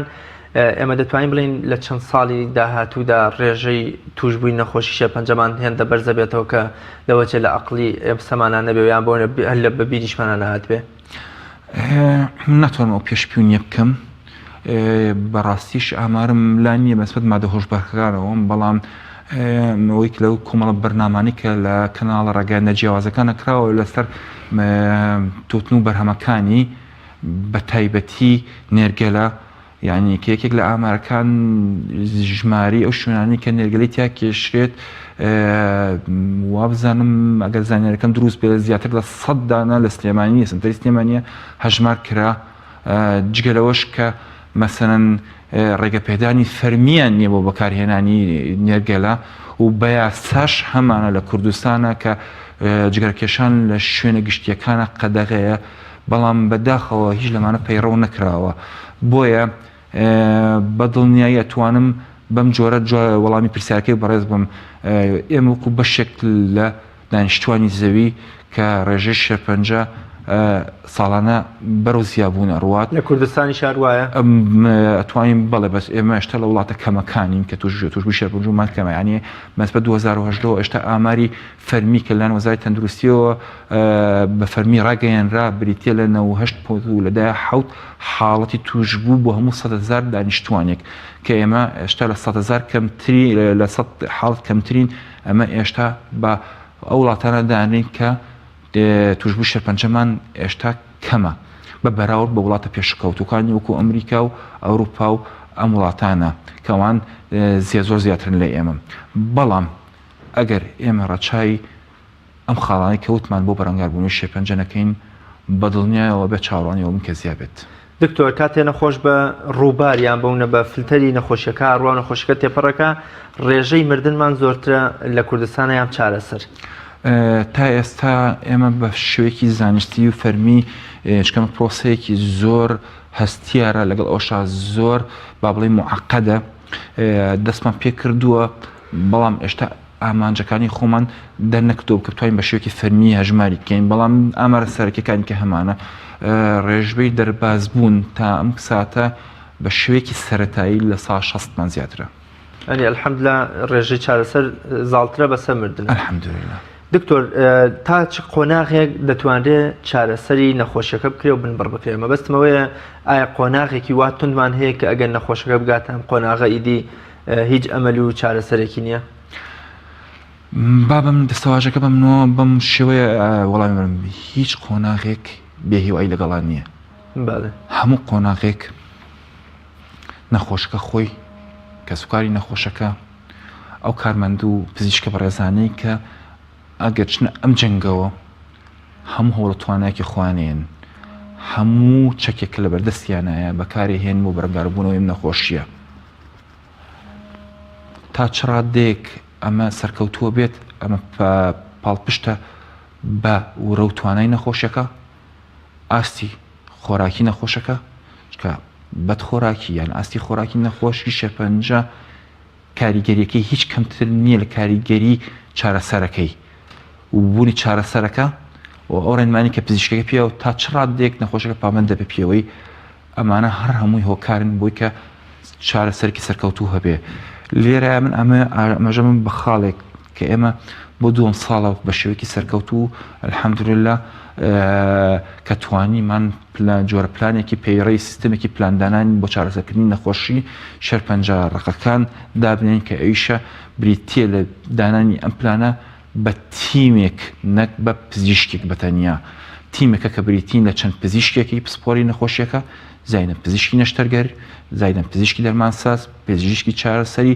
ئێمە دەتوانین بڵین لە چەند ساڵی داهاتوودا ڕێژەی توشبووی نەخۆشی شێرپەنجەمان هێندە بەرزە بێتەوە کە لەوەچێ لە عەقڵی ئێمسەمانان نەبێ یان بۆ هەر بە بیریشمانان نەهات بێ؟ ناتوانم ئەو پێشبیونیە بکەم بەڕاستیش ئامارم لا نییە بەسبەت مادە هۆشبەرەکانەوە بەڵام ئەوەی لەو کۆمەڵە بەرنامانی کە لە کەناڵە ڕێگەیاندە جیاوازەکانە کراوە لەسەر توتن و بەرهەمەکانی بە تایبەتی نێرگەلە یعنی کە یەکێک لە ئامارەکان ژماری ئەو شوێنانی کە نێرگەلەی تیا کێشرێت وابزانم ئەگەر زانیاریەکەم دروست بێت زیاتر لە 100 دانە لە سلێمانی سنتەری سلێمانیە هەژمار کرا جگەلەوەش کە مەسەنەن ڕێگەپێدانی فەرمیان نییە بۆ بەکارهێنانی نێرگەلە و بە یاساش هەمانە لە کوردستانە کە جگەرەکێشان لە شوێنە گشتیەکانە قەدەغەیە بەڵام بەداخەوە هیچ لەمانە پەیڕەو نەکراوە بۆیە بە دڵنیایی ئەتوانم بەم جۆرە وەڵامی پرسیارەکەی بەڕێز بم ئێمە وەکو بەشێک لە دانیشتوانی زەوی کە ڕێژەی شێرپەنجە ساڵانە بەرەو زیابوون ئەڕوات لە کوردستانی شار وایە ئەتوانین بەڵێ بەس ئێمە هێشتا لە وڵاتە کەمەکانین کە توشبووی شێرپەنجمان کەمە یعنی مەسبە 2010 هێشتا ئاماری فەرمی کە لەلایەن وەزارەتی تەندروستیەوە بە فەرمی ڕاگەیەنرا بریتیە لە 98 لەدایە حەوت حاڵەتی توشبوو بۆ هەموو 100,000 دانیشتوانێک کە ئێمە هێشتا لە 100,000 کەمتری لە 100 حاڵەت کەمترین ئەمە هێشتا بە ئەو وڵاتانە دانین کە توشبوو شێرپەنجەمان هێشتا کەمە بە بەراورد بە وڵاتە پێشکەوتوەکانی وەکو ئەمریکا و ئەوروپا و ئەم وڵاتانە کەوان زۆر زیاترن لە ئێمە بەڵام ئەگەر ئێمە ڕەچای ئەم خاڵانەی کەوتمان بۆ بەرەنگاربوونی شێرپەنجە نەکەین بەدڵنیایەوە بێ چاوەڕوانیەوە من کە زیابێت دکتۆر کاتێ نەخۆش بە ڕووباریان بەونە بە فلتەری نەخۆشیەکە ڕوا نەخۆشیەکە تێپەڕەکە ڕێژەی مردنمان زۆرترە لە کوردستانە یان چارەسەر تا ئێستا ئێمە بە شوێکی زانستی و فەرمی شکەمە پرۆسەیەکی زۆر هەستیارە لەگەڵ ئەوشا زۆر با بڵێ معقەدە دەستمان پێ کردووە بەڵام ئێشتا ئامانجەکانی خۆمان دەرنەکردەوە کە بتوانین بە شوێکی فەرمی هەژماری بکەین بەڵام ئامارە سەرەکیەکانی کە هەمانە ڕێژبەی دەربازبوون تا ئەم ساتە بە شوێکی سەرەتایی لە سا 60مان زیاترە ئەنی ئەلحەمدوللا ڕێژەی چارەسەر زاڵترە بەسەر مردن ئەلحەمدوللا دکتۆر تا چ قۆناغێک دەتوانرێت چارەسەری نەخۆشیەکە بکرێ و بنبڕ بکرێ مەبەستمەوەیە ئایا قۆناغێکی وا توندمان هەیە کە ئەگەر نەخۆشەکە بگاتە ئەم قۆناغە ئیدی هیچ ئەمەلی و چارەسەرێکی نییە با بەم دەستەواژەکە بەمنەوە بەم شێوەیە وەڵامی برم هیچ قۆناغێک بێهیوایی لەگەڵان نییە هەموو قۆناغێک نەخۆشەکە خۆی کە سوکاری نەخۆشەکە ئەو کارمەند و پزیشکە بەڕێزانەی کە ئەگەر چنە ئەم جەنگەوە هەموو هەوڵە توانایەکی خوانێن هەموو چەکێک لە بەردەستیانایە بەکاری هێن و بەرەنگاربوونەوەی ئەم نەخۆشیە تا چڕادێک ئەمە سەرکەوتووە بێت ئەمە پاڵپشتە بە ورە و توانای نەخۆشیەکە ئاستی خۆراکی نەخۆشەکە چکە بەدخۆراکی یان ئاستی خۆراکی نەخۆشی شێرپەنجە کاریگەریەکەی هیچ کەمتر نییە لە کاریگەری چارەسەرەکەی بوونی چارەسەرەکە و ئەو ڕێنمانی کە پزیشکەکە پێوە تا چڕادێک نەخۆشەکە پامەندە بە پێوەی ئەمانە هەر هەمووی هۆکارن بۆی کە چارەسەرکی سەرکەوتوو هەبێ لێرە من ئەمەژە من بە خاڵێک کە ئێمە بۆ دووەم ساڵە بە شێوەیەکی سەرکەوتوو ئەلحەمدوللا کە توانیمان جۆرە پلانێکی پەیڕەی سیستەمێکی پلاندانانی بۆ چارەسەرکردنی نەخۆشی شێرپەنجە ڕقەکان دابنێن کە ئەویشە بریتیە لە دانانی ئەم پلانە بە تیمێک نەک بە پزیشکێک بەتەنیا تیمێکە کە بریتین لە چەند پزیشکێکی پسپۆری نەخۆشیەکە زاینە پزیشکی نەشتەرگەر زاینە پزیشکی دەرمانساز پزیشکی چارەسەری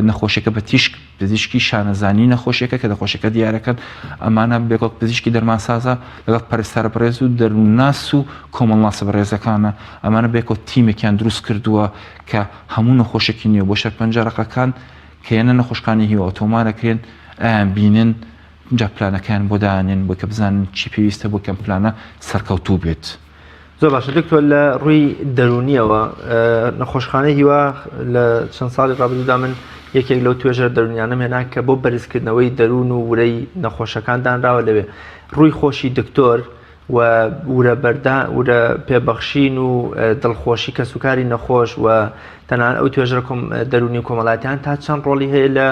نەخۆشیەکە بە تیشک پزیشکی شانەزانی نەخۆشیەکە کە نەخۆشیەکە دیارەکەن ئەمانە بێگەڵ پزیشکی دەرمانسازە لەگەڵ پەرستارە بەڕێز و دەرووناس و کۆمەڵناسە بەڕێزەکانە ئەمانە بێکەوە تیمێکیان دروست کردووە کە هەموو نەخۆشێکی نییە بۆ شێرپەنجە ڕقەکان کە ئێنە نەخۆشخانەی هیوە ئۆتۆمارەکرێن بینن جا پلانەکان بۆ دانێن بۆ کە بزانن چی پێویستە بۆ کەم پلانە سەرکەوتوو بێت زۆر باشە دکتۆر لە ڕووی دەرونیەوە نەخۆشخانەی هیوا لە چەند ساڵی ڕابردوودا من یەکێک لەو توێژەر دەرونیانم هێنا کە بۆ بەرزکردنەوەی دەروون و ورەی نەخۆشەکان دانراوە لەوێ ڕووی خۆشی دکتۆر و ورە پێبەخشین و دڵخۆشی کە سوکاری نەخۆش و تەنانەت ئەو توێژەر دەرونی و کۆمەڵاتیان تا چەند ڕۆڵی هەیە لە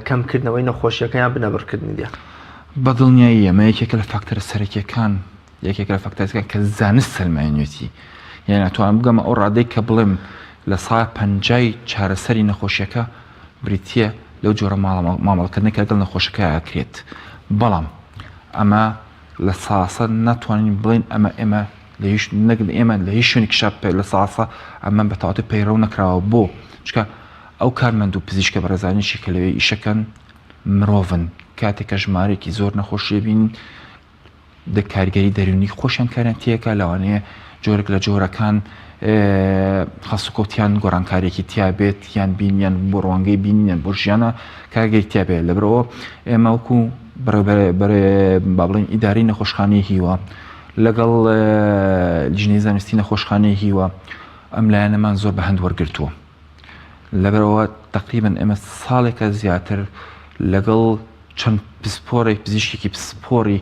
کەمکردنەوەی نەخۆشیەکەیان بنەبڕکردنی دێ بەدڵنیایی ئەمە یەکێکە لە فاکتەرە سەرەکیەکان یەکێک لە فاکتەرەکان کە زانست سەرمایه‌نوێتی یعنی ناتوانم بگەمە ئەو ڕادەی کە بڵێم لە ساڵ 50 چارەسەری نەخۆشیەکە بریتیە لەو جۆرە مامەڵەکردنی کە لەگەڵ نەخۆشەکە ئاکرێت بەڵام ئەمە لە ساسە ناتوانین بڵێن ئێمە لە هیچ شوێنێک شاپ لە ساسە ئەمە بە تەواوەتی پەیڕەو نەکراوە بۆ چکە ئەو کارمەند و پزیشکە بەڕێزانیشی کە لەوێ ئیشەکەن مرۆڤن کاتێکە ژمارێکی زۆر نەخۆشیە بین کاریگەری دەرونی خۆشیان کارەنتیەکە لەوانەیە جۆرێک لە جۆرەکان خەسوکۆتیان گۆڕانکارێکی تیابێت یان بینیان بۆ ڕوانگەی بینیان بۆ ژیانە کارگەری تیابێت لەبرەوە ئێمە وەکو با بڵێن ئیداری نەخۆشخانەی هیوە لەگەڵ لیژنەی زانستی نەخۆشخانەی هیوە ئەم لایەنەمان زۆر بە هەند وەرگرتووە لەبەرەوە تقریبن ئێمە ساڵێکە زیاتر لەگەڵ چەند پسپۆرێک پزیشکێکی پسپۆری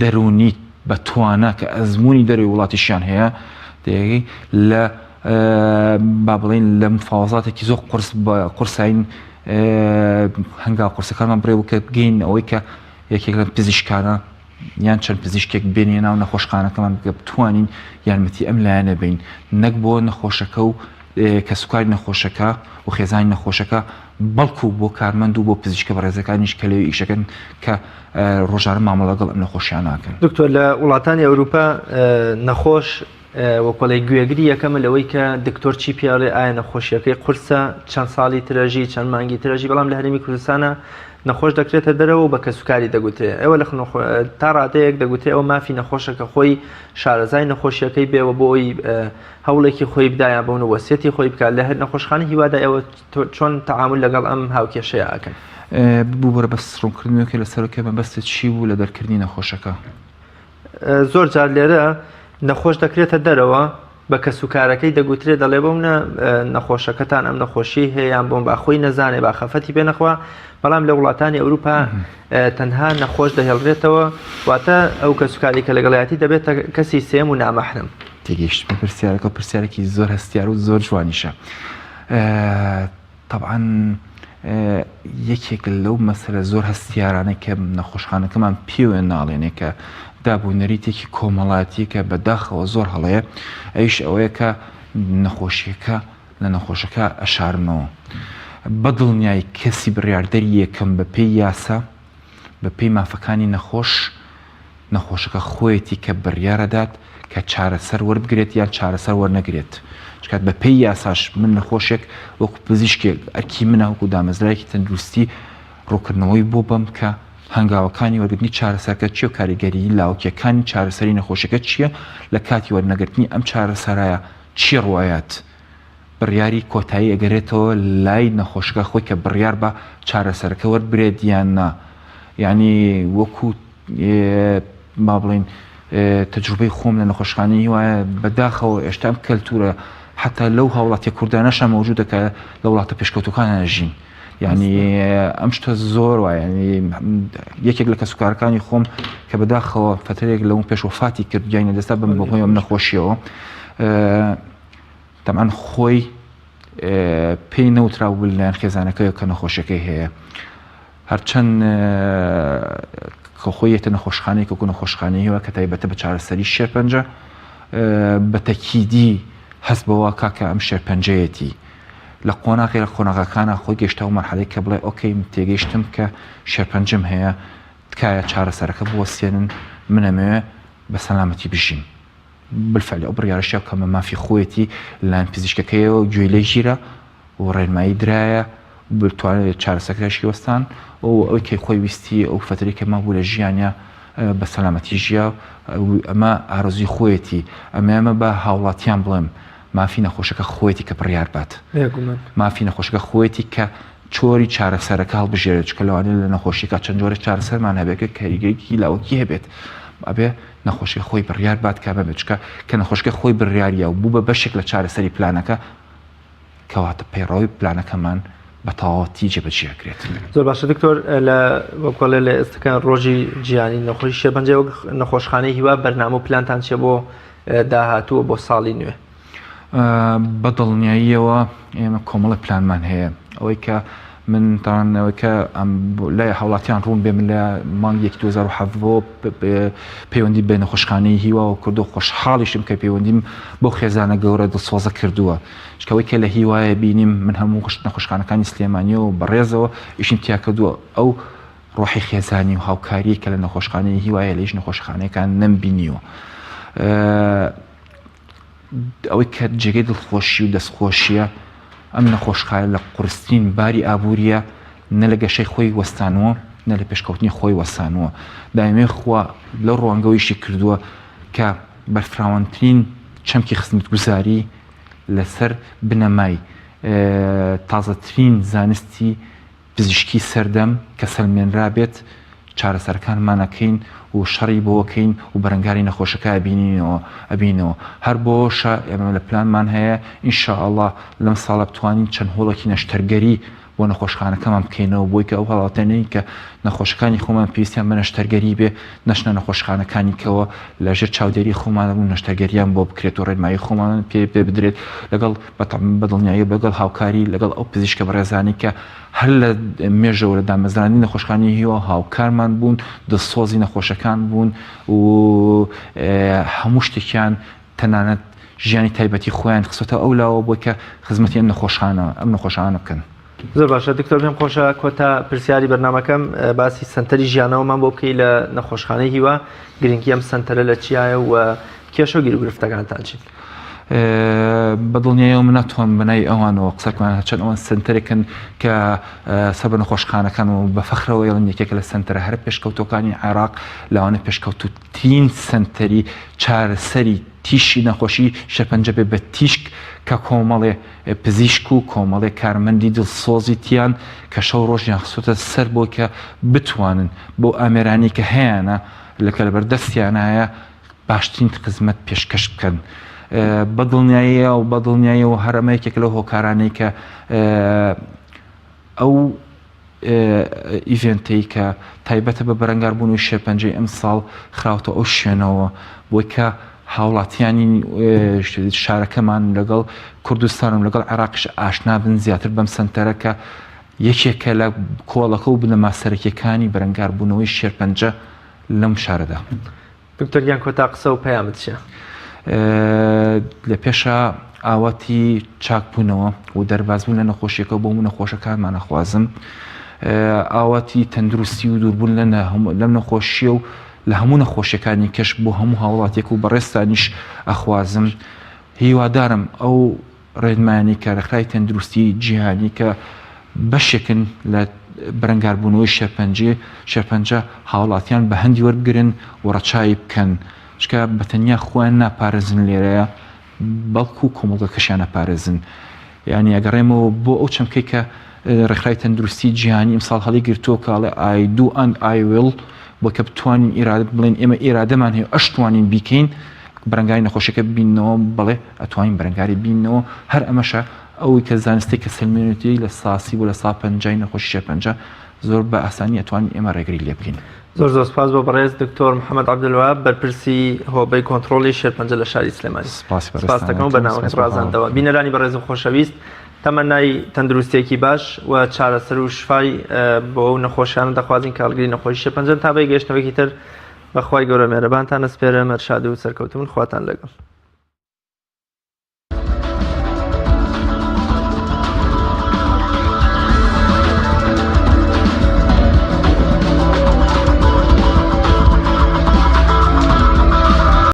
دەرونی بە توانە کە ئەزمموی دەروی وڵاتیشیان هەیە دەیەگەی لە با بڵێن لە مفاوەزاتێکی زۆر قورسین هەنگاو قورسەکانمان بڕێ و کە بگەین ئەوەی کە یەکێک لە پزیشکانە یان چەند پزیشکێک بێنێ ناو نەخۆشخانەکەمان بگە بتوانین یارمەتی ئەم لایەنە بین نەک بۆ نەخۆشەکە و کە سوکاری نەخۆشەکە و خێزانی نەخۆشەکە بەڵکو بۆ کارمەند و بۆ پزیشکە بەڕێزەکانیش کە لەوێ ئیشەکەن کە ڕۆژانە مامەڵە لەگەڵ ئەم نەخۆشیان ناکەن. دکتۆر لە وڵاتانی ئەوروپا نەخۆش وەکۆڵی گوێگری یەکەمە لەوەی کە دکتۆر چی پیاڵێ ئایا نەخۆشیەکەی قورسە چەند ساڵی ترەژی چەند مانگی ترەژی بەڵام لە هەرێمی کوردستانە نەخۆش دەکرێتە دەرەوە و بە کەسوکاری دەگوترێت ئەوە لە تا ڕادەیەک دەگوترێت ئەو مافی نەخۆشەکە خۆی شارەزای نەخۆشیەکەی بێەوە بۆ ئەوی هەوڵێکی خۆی بدایە بۆن و وەسیەتی خۆی بکات لە هەر نەخۆشخانە هیوادا ئەوە چۆن تەعامل لەگەڵ ئەم هاوکێشەیە ئەکەن بوو بەرە بەس ڕوونکردنەوەکە لەسەرکە مەبەستە چی بوو لە دەرکردنی نەخۆشەکە زۆر جار لێرە نەخۆش دەکرێتە دەرەوە بە کەسوکارەکەی دەگوترێت دەڵێ بۆم نەخۆشەکەتان ئەم نەخۆشی هەیەیان بۆم باخۆی نەزانێ با خەفەتی پێ نەخوا بەڵام لە وڵاتانی ئەوروپا تەنها نەخۆش دەهێڵرێتەوە واتە ئەو کەسوکاری کە لەگەڵایەتی دەبێت کەسی سێم و نامەحرم تێگەیشت پرسیارەکە پرسیارێکی زۆر هەستیار و زۆر جوانیشە طبعاً یەکێک لەو مەسەلە زۆر هەستیارانە کە نەخۆشخانەکەمان پێوێ ناڵێنێ کە دابوونەریتێکی کۆمەڵاتی کە بەداخەوە زۆر هەڵەیە ئەیش ئەوەیە کە نەخۆشیەکە لە نەخۆشەکە ئەشارنەوە بەدڵنیای کەسی بڕیاردەری یەکەم بە پێی یاسا بە پێی مافەکانی نەخۆشەکە خۆیەتی کە بڕیارەدات کە چارەسەر وەربگرێت یان چارەسەر وەرنەگرێت چکات بە پێی یاساش من نەخۆشێک وەکو پزیشکێک ئەرکی منە وەکو دامەزرایەکی تەندروستی ڕووکردنەوەی بۆ بەم کە هەنگاوەکانی وەرگرتنی چارەسەرکە چی و کاریگەری لاوکیەکانی چارەسەری نەخۆشیەکە چییە لە کاتی وەرنەگرتنی ئەم چارەسەرایە چی ڕوایەت بڕیاری کۆتایی ئەگەرێتەوە لای نەخۆشەکە خۆی کە بڕیار بە چارەسەرەکە وەربرێت یان نا یعنی وەکو با بڵێن تەجروبەی خۆم لە نەخۆشخانەی وایە بەداخەوە ئێشتا ئەم کەلتورە حتا لەو هاوڵاتی کوردانەشە مەوجودە کە لە وڵاتە پێشکەوتوەکانە ژین یعنی ئەم شتە زۆر وایە یەکێک لە کەسوکارەکانی خۆم کە بەداخەوە فترێک لەون پێشوەفاتی کرد گیانە دەستا بم بەهۆی ئەم نەخۆشیەوە تەمان خۆی پێی نەوترا بوو لەلایەن خێزانەکەی کە نەخۆشیەکەی هەیە هەرچەند کە خۆی یەتە نەخۆشخانەیەک وەکو نەخۆشخانەیەوە کە تایبەتە بە چارەسەری شێرپەنجە بە تەکیدی هەست بەوە کاکە ئەم شێرپەنجەیەتی لە قۆناغی لە قۆناغەکانە خۆی گەشتە و مەرحەلەی کە بڵێ ئۆکەی تێگەیشتم کە شێرپەنجەم هەیە تکایە چارەسەرەکە بوەستێنن منەمەوێ بە سەلامەتی بژیم بالفعل ئەو بڕیارەشیە کەمە مافی خۆیەتی لەلایەن پزیشکەکەیەوە گوێ لێ ژیرە و ڕێنمایی درایە بتوانێت چارەسەرەکەشی وەستان و ئەوەی کە خۆی ویستی ئەو فترەی کە مابوو لە ژیانە بە سەلامەتی ژیا ئەمە ئارزوی خۆیەتی ئەمە بە هاوڵاتیان بڵێم مافی نەخۆشەکە خۆیەتی کە بڕیار بات مافی نەخۆشەکە خۆیەتی کە چۆری چارەسەرەکە هەڵبژێرێت چکە لەوانێت لە نەخۆشیەکە چەند جۆرە چارەسەرمان هەبێت کە کاریگەریی لاوەکی هەبێت ئەبێ نەخۆشی خۆی بڕیار بات کا بەبێت چکە کە نەخۆشکە خۆی بڕیاریە و بوو بە بەشێک لە چارەسەری پلانەکە کەواتە پەیڕەوی پلانەکەمان بە تەواوەتی جێبەجێکرێت. زۆر باشە دکتۆر وەکۆڵێ لە ئێستەکان ڕۆژی جیهانی نەخۆشی شێرپەنجە وەک نەخۆشخانەی هیوا بەرنامە و پلانتان چێ بۆ داهاتووە بۆ ساڵی نوێ بە دڵنیاییەوە ئێمە کۆمەڵی پلانمان هەیە ئەوەی کە من تاوانەوەی کە لای هاوڵاتیان ڕوون بێ من لە مانگی 2007 پەیوەندی بە نەخۆشخانەی هیوا و کردو خۆشحاڵیشم کە پەیوەندیم بۆ خێزانە گەورە دڵسۆزە کردووە شکەوەی کە لە هیوایە بینیم من هەموو نەخۆشخانەکانی سلێمانیە و بەڕێزەوە ئیشم تیا کردووە ئەو ڕۆحی خێزانی و هاوکاری کە لە نەخۆشخانەی هیوایە لە هیچ نەخۆشخانەیەکان نەمبینیوە ئەوەی کە جێگەی دڵخۆشی و دەستخۆشیە ئەم نەخۆشخانە لە قورسترین باری ئابووریە نە لە گەشەی خۆی وەستانەوە نە لە پێشکەوتنی خۆی وەستانەوە دایمێ خوا لە ڕوانگەوەیشی کردووە کە بەرفراوانترین چەمکی خزمەتگوزاری لەسەر بنەمای تازەترین زانستی پزیشکی سەردەم کە سەلمێنرا بێت چارەسەرەکانمانەکەین و شەڕی بۆکەین و بەرەنگاری نەخۆشەکە ئەبینەوە هەر بۆشە ئێمە لە پلانمان هەیە ئینشاءڵڵا لەم ساڵە بتوانین چەند هۆڵێکی نەشتەرگەری بۆ نەخۆشخانەکەمان بکەینەوە بۆی کە ئەو هەڵاتێنەی کە نەخۆشەکانی خۆمان پێویستیان بە نەشتەرگەری بێ نەشنە نەخۆشخانەکانی کەەوە لە ژێر چاودێری خۆمانە بوو نەشتەرگەریان بۆ بکرێت و ڕێنمایی خۆمان پێ بدرێت لەگەڵ بەدڵنیایی لەگەڵ هاوکاری لەگەڵ ئەو پزیشکە بەڕێزانی کە هەر لە مێژەوە لە دامەزرانی نەخۆشخانی هیوە هاوکارمان بوون دڵسۆزی نەخۆشەکان بوون و هەموو شتێکیان تەنانەت ژیانی تایبەتی خۆیان خستۆتە ئەولاوە بۆی کە خزمەتی ئەم نەخۆشانە بکەن. زۆر باشە دکتۆر پێم خۆشە کۆتا پرسیاری بەرنامەکەم باسی سنتەری ژیانەوەمان بۆ بکەی لە نەخۆشخانەی هیوە گرنگی ئەم سنتەرە لە چیایە و کێشە و گیرگرفتەکانتان چین؟ بەدڵنیایەوە من ناتوانم بنای ئەوانەوە قسەکمان چەند ئەوان سنتەرێکن کە سەر بە نەخۆشخانەکان و بە فەخرەوە یڵن یەکێکە لە سنتەرە هەر پێشکەوتەکانی عێراق لەوانە پێشکەوتوترین سنتەری چارەسەری تیشی نەخۆشی شێرپەنجە بێ بە تیشک کە کۆمەڵێ پزیشک و کۆمەڵێ کارمەندی دڵسۆزی تیان کە شەو ڕۆژیان خسوتە سەر بۆ کە بتوانن بۆ ئامێرانی کە هەیەە لەکە لەبەردەستیانایە باشترین خزمەت پێشکەش بکەن. بەدڵنیاییە و هەرەمەیەکێک لەو هۆکارانەی کە ئەو ئیڤێنتەی کە تایبەتە بە بەرەنگاربوون و شێرپەنجەی ئەم ساڵ خراوەتە ئەو شوێنەوە بۆی کە هاوڵاتیانی شارەکەمان لەگەڵ کوردستانم لەگەڵ عێراقیش ئاشنا بن زیاتر بەم سنتەرە کە یەکێکە لە کۆڵەکە و بنەما سەرەکیەکانی بەرەنگاربوونەوەی شێرپەنجە لەم شارەدا. دکتۆر گیان کۆتا قسە و پەیامت چییە؟ لە پێشە ئاوەتی چاکبوونەوە و دەربازبوون لە نەخۆشیەکە بۆ من نەخۆشەکانمان نەخوازم ئاوەتی تەندروستی و دووربوون لەم نەخۆشیە و لە هەموو نەخۆشیەکانی کەش بۆ هەموو هاوڵاتێک و بەڕێستانیش ئەخوازم هیوادارم ئەو ڕێنمایانی کارەخرای تەندروستی جیهانی کە بەشێکن لە بەرەنگاربوونەوەی شێرپەنجە هاوڵاتیان بە هەندی وەربگرن و ڕەچاوی بکەن چکە بەتەنیا خۆیان ناپارێزن لێرەیە بەڵکو و کۆمەڵگەکەشیان نەپارێزن یعنی ئەگەڕێمەوە بۆ ئەو چەمکەی کە ڕێکخرای تەندروستی جیهانی ئەمساڵ هەڵی گرتووە کاڵێ I do and I will بۆ کە بتوانین ئیرادە بڵێن ئێمە ئێرادەمان هەیە ئەشتوانین بیکەین بەرەنگاری نەخۆشیەکە ببینەوە بڵێ ئەتوانین بەرەنگاری بینەوە هەر ئەمەشە ئەوەی کە زانستی کە سلمێنێتی لە ساسی و لە سا پەنجای نەخۆشی شێرپەنجە زۆر بە ئاسانی ئەتوانین ئێمە ڕێگری لێ بکەین. زۆر زۆر سپاس بۆ بەڕێز دکتۆر محەممەد عەبدولوهاب بەرپرسی هۆبەی کۆنتڕۆڵی شێرپەنجە لە شاری سلێمانی. سپاس دەکەم و بەناوەکەت ڕازاندەوە. بینەرانی بەڕێز و خۆشەویست تەمەنای تەندروستێکی باش و چارەسەر و شفای بۆ ئەو نەخۆشیانە دەخوازین کاڵگری نەخۆشی شێرپەنجە تا بەی گەشتنەوەیکی تر بەخوای گەورە مێرەبانتان ئەسپێرم هەر شادی و سەرکەوتوون خواتان لەگەڵ.